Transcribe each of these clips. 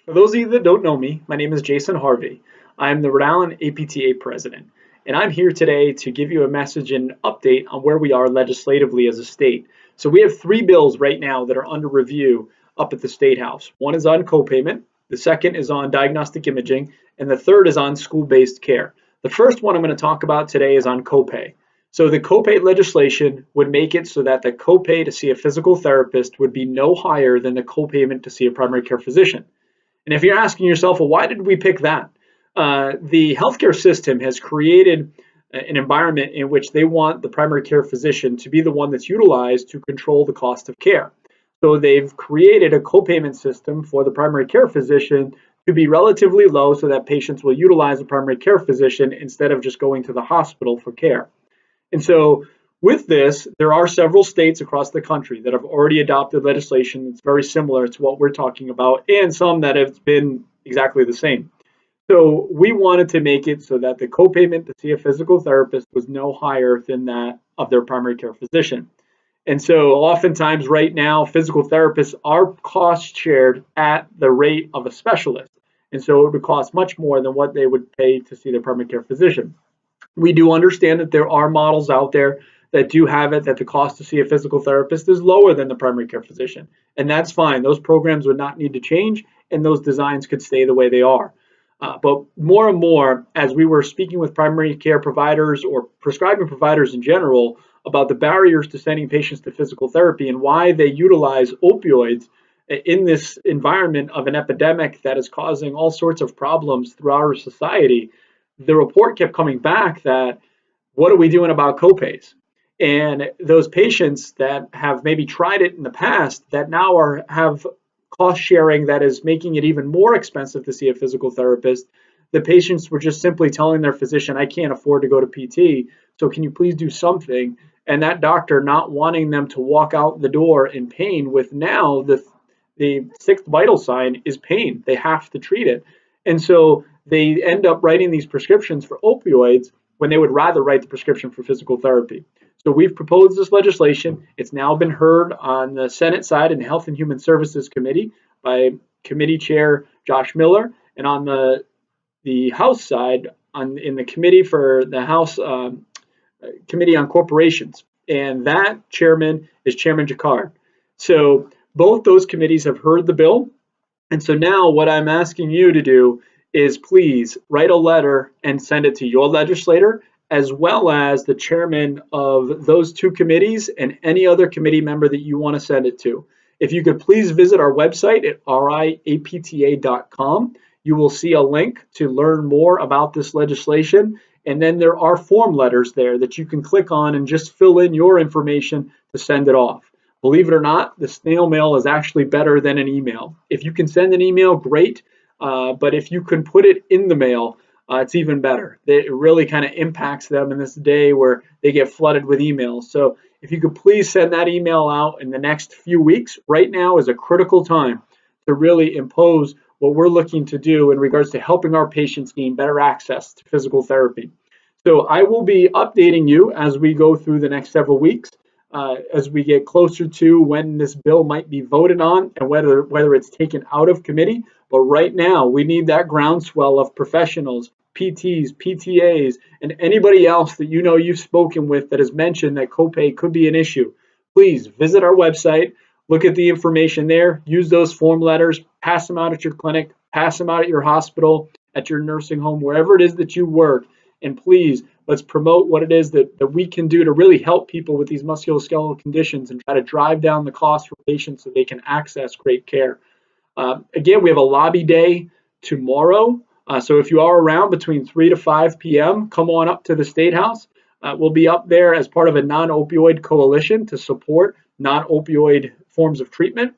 For those of you that don't know me, my name is Jason Harvey. I'm the Rhode Island APTA president, and I'm here today to give you a message and update on where we are legislatively as a state. So we have three bills right now that are under review up at the State House. One is on copayment, the second is on diagnostic imaging, and the third is on school-based care. The first one I'm going to talk about today is on copay. So the copay legislation would make it so that the copay to see a physical therapist would be no higher than the copayment to see a primary care physician. And if you're asking yourself, well, why did we pick that? The healthcare system has created an environment in which they want the primary care physician to be the one that's utilized to control the cost of care. So they've created a copayment system for the primary care physician to be relatively low so that patients will utilize the primary care physician instead of just going to the hospital for care. And so with this, there are several states across the country that have already adopted legislation that's very similar to what we're talking about, and some that have been exactly the same. So we wanted to make it so that the copayment to see a physical therapist was no higher than that of their primary care physician. And so oftentimes right now, physical therapists are cost shared at the rate of a specialist. And so it would cost much more than what they would pay to see their primary care physician. We do understand that there are models out there that do have it that the cost to see a physical therapist is lower than the primary care physician. And that's fine. Those programs would not need to change, and those designs could stay the way they are. But more and more, as we were speaking with primary care providers or prescribing providers in general about the barriers to sending patients to physical therapy and why they utilize opioids in this environment of an epidemic that is causing all sorts of problems throughout our society, the report kept coming back that what are we doing about copays? And those patients that have maybe tried it in the past that now have cost sharing that is making it even more expensive to see a physical therapist, the patients were just simply telling their physician, I can't afford to go to PT, so can you please do something? And that doctor not wanting them to walk out the door in pain with now the sixth vital sign is pain. They have to treat it. And so they end up writing these prescriptions for opioids when they would rather write the prescription for physical therapy. So we've proposed this legislation. It's now been heard on the Senate side in the Health and Human Services Committee by Committee Chair Josh Miller, and on the House side in the committee for the House Committee on Corporations. And that chairman is Chairman Jakar. So both those committees have heard the bill. And so now what I'm asking you to do is please write a letter and send it to your legislator, as well as the chairman of those two committees and any other committee member that you want to send it to. If you could please visit our website at RIAPTA.com, you will see a link to learn more about this legislation. And then there are form letters there that you can click on and just fill in your information to send it off. Believe it or not, the snail mail is actually better than an email. If you can send an email, great. But if you can put it in the mail, it's even better. It really kind of impacts them in this day where they get flooded with emails. So if you could please send that email out in the next few weeks, right now is a critical time to really impose what we're looking to do in regards to helping our patients gain better access to physical therapy. So I will be updating you as we go through the next several weeks, as we get closer to when this bill might be voted on and whether it's taken out of committee. But right now, we need that groundswell of professionals, PTs, PTAs, and anybody else that you know you've spoken with that has mentioned that copay could be an issue. Please visit our website, look at the information there, use those form letters, pass them out at your clinic, pass them out at your hospital, at your nursing home, wherever it is that you work. And please, let's promote what it is that we can do to really help people with these musculoskeletal conditions and try to drive down the cost for patients so they can access great care. Again, we have a lobby day tomorrow. So if you are around between 3 to 5 p.m., come on up to the State House. We'll be up there as part of a non-opioid coalition to support non-opioid forms of treatment.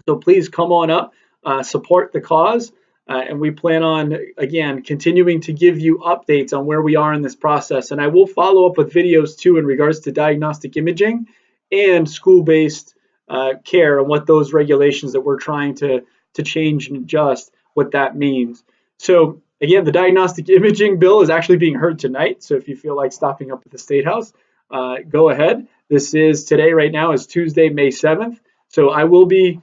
So please come on up, support the cause. And we plan on, again, continuing to give you updates on where we are in this process. And I will follow up with videos, too, in regards to diagnostic imaging and school-based care and what those regulations that we're trying to change and adjust, what that means. So, again, the diagnostic imaging bill is actually being heard tonight. So if you feel like stopping up at the State House, go ahead. This is today, right now, is Tuesday, May 7th. So I will be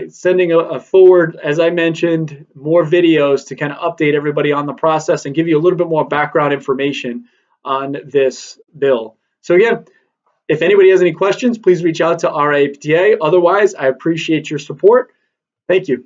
sending a forward, as I mentioned, more videos to kind of update everybody on the process and give you a little bit more background information on this bill. So again, if anybody has any questions, please reach out to RIAPTA. Otherwise, I appreciate your support. Thank you.